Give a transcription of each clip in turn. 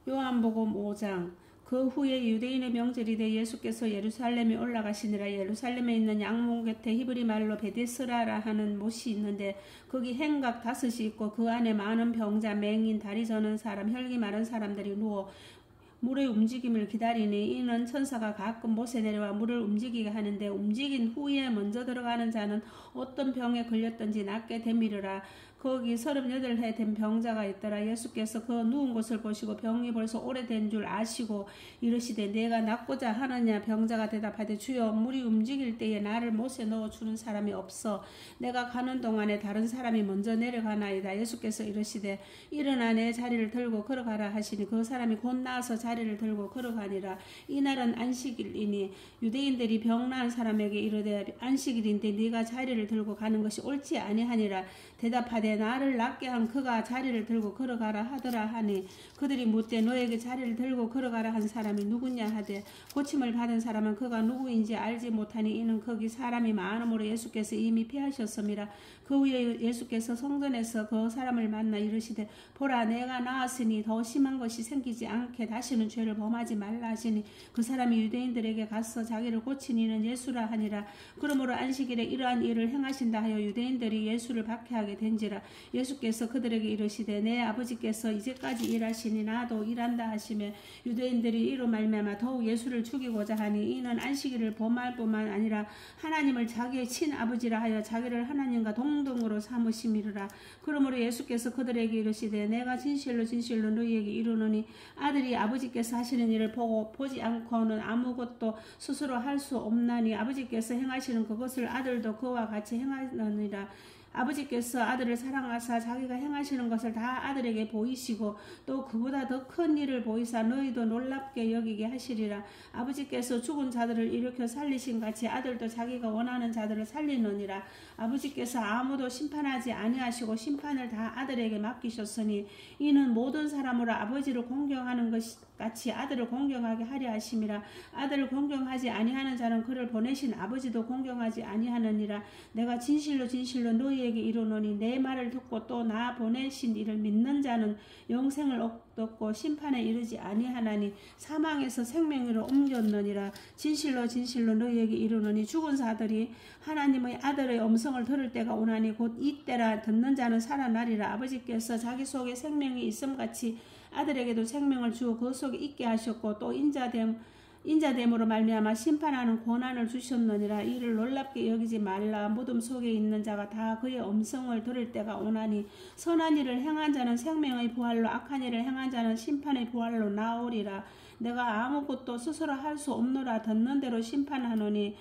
요한복음 5장. 그 후에 유대인의 명절이 돼 예수께서 예루살렘에 올라가시니라. 예루살렘에 있는 양문 곁에 히브리 말로 베데스라라 하는 못이 있는데 거기 행각 5이 있고 그 안에 많은 병자, 맹인, 다리 저는 사람, 혈기 마른 사람들이 누워 물의 움직임을 기다리니 이는 천사가 가끔 못에 내려와 물을 움직이게 하는데 움직인 후에 먼저 들어가는 자는 어떤 병에 걸렸든지 낫게 되미르라. 거기 38해 된 병자가 있더라. 예수께서 그 누운 곳을 보시고 병이 벌써 오래된 줄 아시고 이르시되 내가 낫고자 하느냐. 병자가 대답하되 주여 물이 움직일 때에 나를 못에 넣어주는 사람이 없어 내가 가는 동안에 다른 사람이 먼저 내려가나이다. 예수께서 이르시되 일어나 내 자리를 들고 걸어가라 하시니 그 사람이 곧 나아서 자리를 들고 걸어가니라. 이날은 안식일이니 유대인들이 병나은 사람에게 이르되 안식일인데 네가 자리를 들고 가는 것이 옳지 아니하니라. 대답하되 나를 낫게 한 그가 자리를 들고 걸어가라 하더라 하니 그들이 묻되 너에게 자리를 들고 걸어가라 한 사람이 누구냐 하되 고침을 받은 사람은 그가 누구인지 알지 못하니 이는 거기 사람이 많음으로 예수께서 이미 피하셨음이라. 그 후에 예수께서 성전에서 그 사람을 만나 이르시되 보라 내가 나았으니 더 심한 것이 생기지 않게 다시는 죄를 범하지 말라 하시니 그 사람이 유대인들에게 가서 자기를 고친 이는 예수라 하니라. 그러므로 안식일에 이러한 일을 행하신다 하여 유대인들이 예수를 박해하게 된지라. 예수께서 그들에게 이르시되 내 아버지께서 이제까지 일하시니 나도 일한다 하시며 유대인들이 이로 말미암아 더욱 예수를 죽이고자 하니 이는 안식일을 범할 뿐만 아니라 하나님을 자기의 친아버지라 하여 자기를 하나님과 동등으로 삼으심이라. 그러므로 예수께서 그들에게 이르시되 내가 진실로 진실로 너희에게 이르노니 아들이 아버지께서 하시는 일을 보지 않고는 아무것도 스스로 할 수 없나니 아버지께서 행하시는 그것을 아들도 그와 같이 행하느니라. 아버지께서 아들을 사랑하사 자기가 행하시는 것을 다 아들에게 보이시고 또 그보다 더 큰 일을 보이사 너희도 놀랍게 여기게 하시리라. 아버지께서 죽은 자들을 일으켜 살리신 같이 아들도 자기가 원하는 자들을 살리느니라. 아버지께서 아무도 심판하지 아니하시고 심판을 다 아들에게 맡기셨으니 이는 모든 사람으로 아버지를 공경하는 것 같이 아들을 공경하게 하려 하심이라. 아들을 공경하지 아니하는 자는 그를 보내신 아버지도 공경하지 아니하느니라. 내가 진실로 진실로 너희에게 이르노니 내 말을 듣고 또 나 보내신 이를 믿는 자는 영생을 얻고 심판에 이르지 아니하나니 사망에서 생명으로 옮겼느니라. 진실로 진실로 너희에게 이르노니 죽은 자들이 하나님의 아들의 음성을 들을 때가 오나니 곧 이때라. 듣는 자는 살아나리라. 아버지께서 자기 속에 생명이 있음같이 아들에게도 생명을 주어 그 속에 있게 하셨고 또 인자됨으로 말미암아 심판하는 권한을 주셨느니라. 이를 놀랍게 여기지 말라. 무덤 속에 있는 자가 다 그의 음성을 들을 때가 오나니 선한 일을 행한 자는 생명의 부활로 악한 일을 행한 자는 심판의 부활로 나오리라. 내가 아무것도 스스로 할 수 없노라. 듣는 대로 심판하노니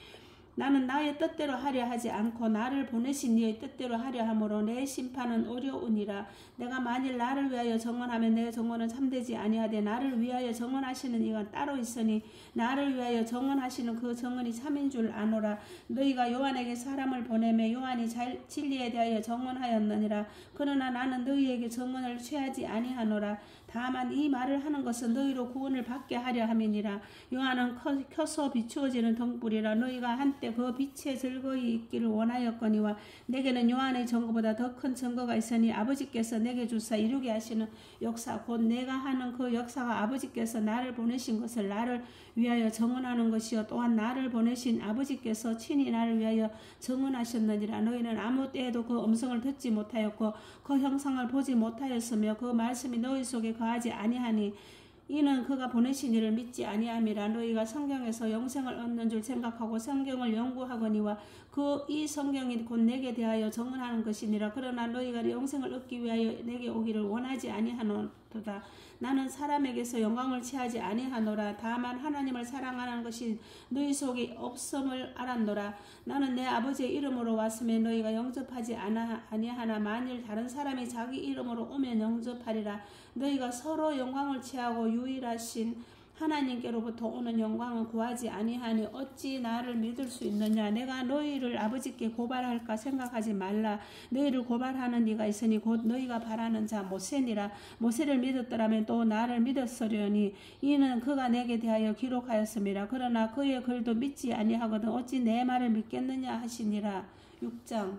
나는 나의 뜻대로 하려 하지 않고 나를 보내신 이의 뜻대로 하려 하므로 내 심판은 어려우니라. 내가 만일 나를 위하여 정언하면 내 정언은 참되지 아니하되 나를 위하여 정언하시는 이가 따로 있으니 나를 위하여 정언하시는 그 정언이 참인 줄 아노라. 너희가 요한에게 사람을 보내매 요한이 진리에 대하여 정언하였느니라. 그러나 나는 너희에게 정언을 취하지 아니하노라. 다만 이 말을 하는 것은 너희로 구원을 받게 하려 함이니라. 요한은 켜서 비추어지는 등불이라. 너희가 한때 그 빛에 즐거이 있기를 원하였거니와 내게는 요한의 증거보다 더 큰 증거가 있으니 아버지께서 내게 주사 이루게 하시는 역사 곧 내가 하는 그 역사가 아버지께서 나를 보내신 것을 나를 위하여 증언하는 것이요 또한 나를 보내신 아버지께서 친히 나를 위하여 증언하셨느니라. 너희는 아무 때에도 그 음성을 듣지 못하였고 그 형상을 보지 못하였으며 그 말씀이 너희 속에 거하지 아니하니 이는 그가 보내신 이를 믿지 아니함이라. 너희가 성경에서 영생을 얻는 줄 생각하고 성경을 연구하거니와 이 성경이 곧 내게 대하여 정언하는 것이니라. 그러나 너희가 영생을 얻기 위하여 내게 오기를 원하지 아니하노도다. 나는 사람에게서 영광을 취하지 아니하노라. 다만 하나님을 사랑하는 것이 너희 속에 없음을 알았노라. 나는 내 아버지의 이름으로 왔으며 너희가 영접하지 아니하나 만일 다른 사람이 자기 이름으로 오면 영접하리라. 너희가 서로 영광을 취하고 유일하신 하나님께로부터 오는 영광은 구하지 아니하니 어찌 나를 믿을 수 있느냐. 내가 너희를 아버지께 고발할까 생각하지 말라. 너희를 고발하는 이가 있으니 곧 너희가 바라는 자 모세니라. 모세를 믿었더라면 또 나를 믿었으려니 이는 그가 내게 대하여 기록하였음이라. 그러나 그의 글도 믿지 아니하거든 어찌 내 말을 믿겠느냐 하시니라. 6장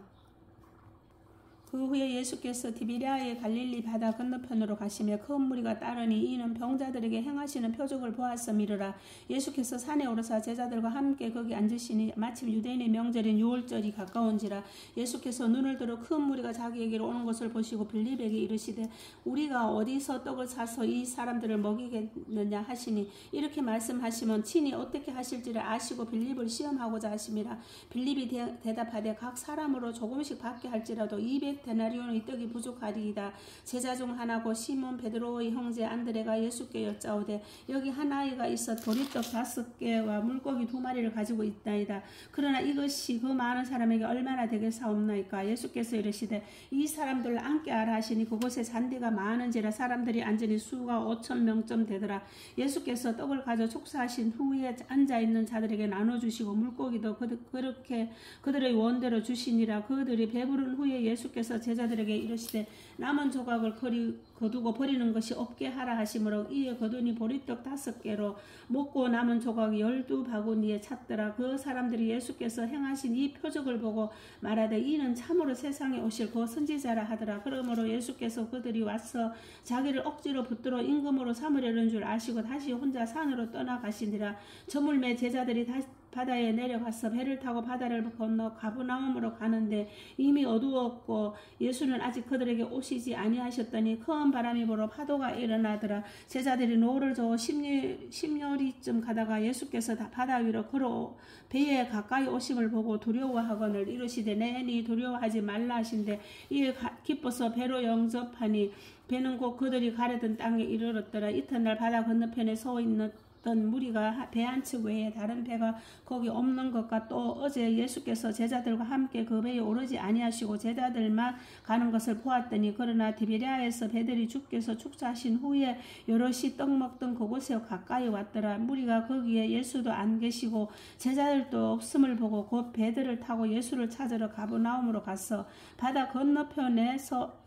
그 후에 예수께서 디비랴의 갈릴리 바다 건너편으로 가시며 큰 무리가 따르니 이는 병자들에게 행하시는 표적을 보았음이로라. 예수께서 산에 오르사 제자들과 함께 거기 앉으시니 마침 유대인의 명절인 유월절이 가까운지라. 예수께서 눈을 들어 큰 무리가 자기에게로 오는 것을 보시고 빌립에게 이르시되 우리가 어디서 떡을 사서 이 사람들을 먹이겠느냐 하시니 이렇게 말씀하시면 친히 어떻게 하실지를 아시고 빌립을 시험하고자 하심이라. 빌립이 대답하되 각 사람으로 조금씩 받게 할지라도 200데나리온의 떡이 부족하리이다. 제자 중 하나고 시몬 베드로의 형제 안드레가 예수께 여짜오되 여기 한 아이가 있어 보리떡 5개와 물고기 2마리를 가지고 있나이다. 그러나 이것이 그 많은 사람에게 얼마나 되겠사옵나이까. 예수께서 이르시되 이 사람들 앉게 하라 하시니 그곳에 잔디가 많은지라 사람들이 앉으니 수가 5,000명쯤 되더라. 예수께서 떡을 가져 축사하신 후에 앉아있는 자들에게 나눠주시고 물고기도 그렇게 그들의 원대로 주시니라. 그들이 배부른 후에 예수께서 제자들에게 이르시되 남은 조각을 거두고 버리는 것이 없게 하라 하시므로 이에 거두니 보리떡 5개로 먹고 남은 조각이 12바구니에 찼더라. 그 사람들이 예수께서 행하신 이 표적을 보고 말하되 이는 참으로 세상에 오실 그 선지자라 하더라. 그러므로 예수께서 그들이 와서 자기를 억지로 붙들어 임금으로 삼으려는 줄 아시고 다시 혼자 산으로 떠나가시니라. 저물매 제자들이 다시 바다에 내려가서 배를 타고 바다를 건너 가브나움으로 가는데 이미 어두웠고 예수는 아직 그들에게 오시지 아니하셨더니 큰 바람이 불어 파도가 일어나더라. 제자들이 노를 저어 10여리쯤 가다가 예수께서 바다 위로 걸어 배에 가까이 오심을 보고 두려워하거늘 이르시되 내니 두려워하지 말라 하신데 이에 기뻐서 배로 영접하니 배는 곧 그들이 가려던 땅에 이르렀더라. 이튿날 바다 건너편에 서 있는 무리가 배 한 척 외에 다른 배가 거기 없는 것과 또 어제 예수께서 제자들과 함께 그 배에 오르지 아니하시고 제자들만 가는 것을 보았더니 그러나 디베랴에서 배들이 주께서 축사하신 후에 여럿이 떡 먹던 그곳에 가까이 왔더라. 무리가 거기에 예수도 안 계시고 제자들도 없음을 보고 곧 배들을 타고 예수를 찾으러 가브나움으로 가서 바다 건너편에서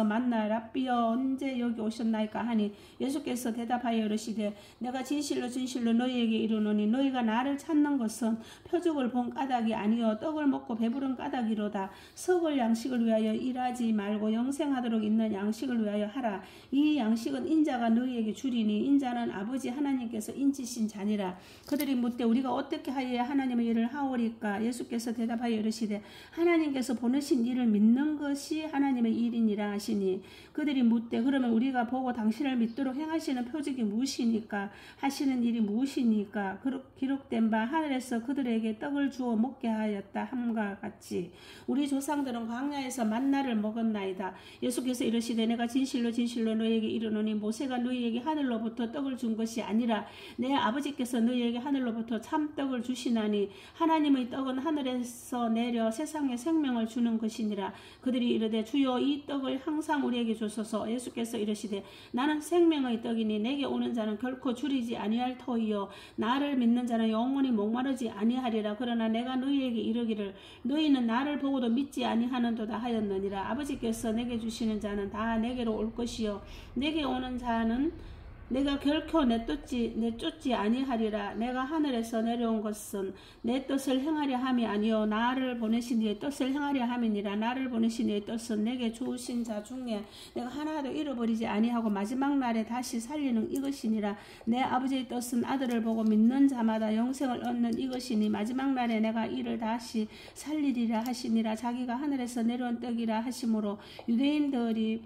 만나 랍비여 언제 여기 오셨나이까 하니 예수께서 대답하여 이르시되 내가 진실로 진실로 너희에게 이르노니 너희가 나를 찾는 것은 표적을 본 까닭이 아니요 떡을 먹고 배부른 까닭이로다. 썩을 양식을 위하여 일하지 말고 영생하도록 있는 양식을 위하여 하라. 이 양식은 인자가 너희에게 주리니 인자는 아버지 하나님께서 인치신 자니라. 그들이 묻되 우리가 어떻게 하여야 하나님의 일을 하오리까. 예수께서 대답하여 이르시되 하나님께서 보내신 일을 믿는 것이 하나님의 일이니라 하시니 그들이 묻되 그러면 우리가 보고 당신을 믿도록 행하시는 표적이 무엇이니까 하시는 일이 무엇이니까. 기록된 바 하늘에서 그들에게 떡을 주어 먹게 하였다 함과 같이 우리 조상들은 광야에서 만나를 먹었나이다. 예수께서 이르시되 내가 진실로 진실로 너희에게 이르노니 모세가 너희에게 하늘로부터 떡을 준 것이 아니라 내 아버지께서 너희에게 하늘로부터 참떡을 주시나니 하나님의 떡은 하늘에서 내려 세상에 생명을 주는 것이니라. 그들이 이르되 주여 이 떡을 항상 우리에게 주소서. 예수께서 이르시되 나는 생명의 떡이니 내게 오는 자는 결코 줄이지 아니할 터이요 나를 믿는 자는 영원히 목마르지 아니하리라. 그러나 내가 너희에게 이르기를 너희는 나를 보고도 믿지 아니하는도다 하였느니라. 아버지께서 내게 주시는 자는 다 내게로 올 것이요 내게 오는 자는 내가 결코 내쫓지 아니하리라. 내가 하늘에서 내려온 것은 내 뜻을 행하려 함이 아니요 나를 보내신 이의 뜻을 행하려 함이니라. 나를 보내신 이의 뜻은 내게 주신 자 중에 내가 하나도 잃어버리지 아니하고 마지막 날에 다시 살리는 이것이니라. 내 아버지의 뜻은 아들을 보고 믿는 자마다 영생을 얻는 이것이니 마지막 날에 내가 이를 다시 살리리라 하시니라. 자기가 하늘에서 내려온 떡이라 하심으로 유대인들이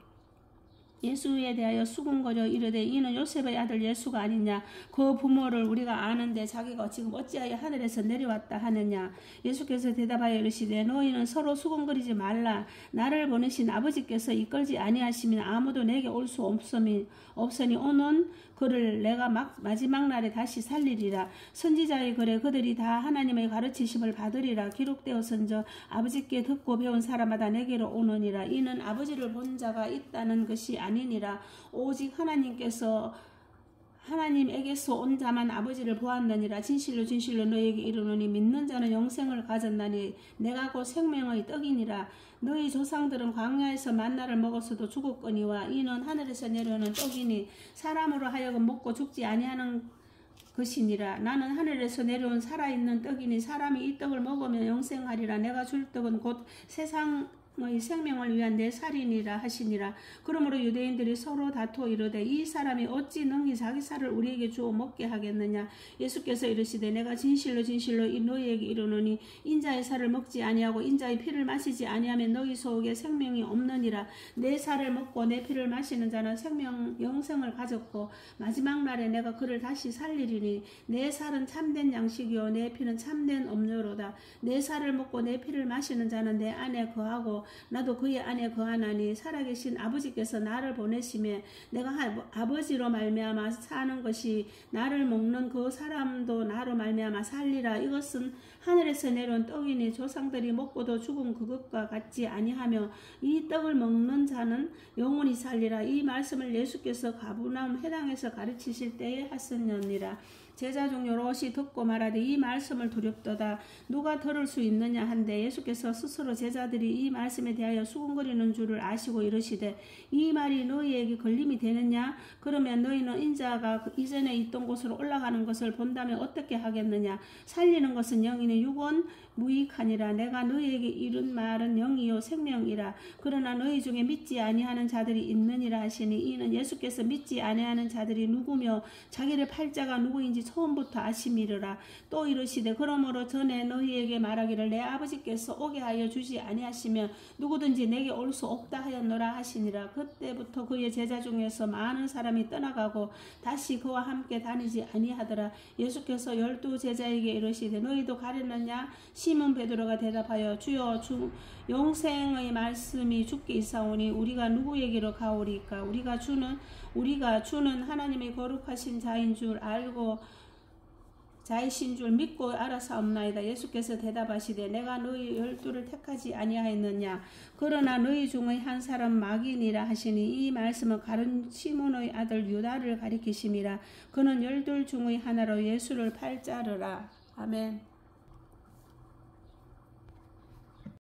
예수에 대하여 수군거려 이르되 이는 요셉의 아들 예수가 아니냐. 그 부모를 우리가 아는데 자기가 지금 어찌하여 하늘에서 내려왔다 하느냐. 예수께서 대답하여 이르시되 너희는 서로 수군거리지 말라. 나를 보내신 아버지께서 이끌지 아니하시면 아무도 내게 올 수 없으니 오는 그를 내가 마지막 날에 다시 살리리라. 선지자의 글에 그들이 다 하나님의 가르치심을 받으리라. 기록되었은저 아버지께 듣고 배운 사람마다 내게로 오느니라. 이는 아버지를 본 자가 있다는 것이 아니니라. 오직 하나님에게서 온 자만 아버지를 보았느니라. 진실로 진실로 너희에게 이르노니 믿는 자는 영생을 가졌나니 내가 곧 생명의 떡이니라. 너희 조상들은 광야에서 만나를 먹었어도 죽었거니와 이는 하늘에서 내려오는 떡이니 사람으로 하여금 먹고 죽지 아니하는 것이니라. 나는 하늘에서 내려온 살아있는 떡이니 사람이 이 떡을 먹으면 영생하리라. 내가 줄 떡은 곧 너희 생명을 위한 내 살이니라 하시니라. 그러므로 유대인들이 서로 다투어 이르되 이 사람이 어찌 능히 자기 살을 우리에게 주어 먹게 하겠느냐. 예수께서 이르시되 내가 진실로 진실로 너희에게 이르노니 인자의 살을 먹지 아니하고 인자의 피를 마시지 아니하면 너희 속에 생명이 없느니라. 내 살을 먹고 내 피를 마시는 자는 영생을 가졌고 마지막 날에 내가 그를 다시 살리리니 내 살은 참된 양식이요 내 피는 참된 음료로다. 내 살을 먹고 내 피를 마시는 자는 내 안에 거하고 나도 그의 안에 거하나니 살아계신 아버지께서 나를 보내심에 내가 아버지로 말미암아 사는 것이 나를 먹는 그 사람도 나로 말미암아 살리라. 이것은 하늘에서 내려온 떡이니 조상들이 먹고도 죽은 그것과 같지 아니하며 이 떡을 먹는 자는 영원히 살리라. 이 말씀을 예수께서 가버나움 회당에서 가르치실 때에 하셨느니라. 제자 중 여럿이 듣고 말하되 이 말씀을 두렵도다. 누가 들을 수 있느냐 한데 예수께서 스스로 제자들이 이 말씀에 대하여 수군거리는 줄을 아시고 이르시되 이 말이 너희에게 걸림이 되느냐. 그러면 너희는 인자가 이전에 있던 곳으로 올라가는 것을 본다면 어떻게 하겠느냐. 살리는 것은 영이니 육은 무익하니라. 내가 너희에게 이른 말은 영이요 생명이라. 그러나 너희 중에 믿지 아니하는 자들이 있느니라 하시니 이는 예수께서 믿지 아니하는 자들이 누구며 자기를 팔 자가 누구인지 처음부터 아심이르라. 또 이르시되 그러므로 전에 너희에게 말하기를 내 아버지께서 오게 하여 주지 아니하시면 누구든지 내게 올 수 없다 하였노라 하시니라. 그때부터 그의 제자 중에서 많은 사람이 떠나가고 다시 그와 함께 다니지 아니하더라. 예수께서 12 제자에게 이르시되 너희도 가려느냐. 시몬 베드로가 대답하여 주여 영생의 말씀이 주께 있사오니 우리가 누구에게로 가오리까. 우리가 주는 하나님의 거룩하신 자인 줄 알고 자이신 줄 믿고 알아사옵나이다. 예수께서 대답하시되 내가 너희 12를 택하지 아니하였느냐. 그러나 너희 중의 한 사람 마귀니라 하시니 이 말씀은 가룟 시몬의 아들 유다를 가리키심이라. 그는 12 중의 하나로 예수를 팔자르라. 아멘.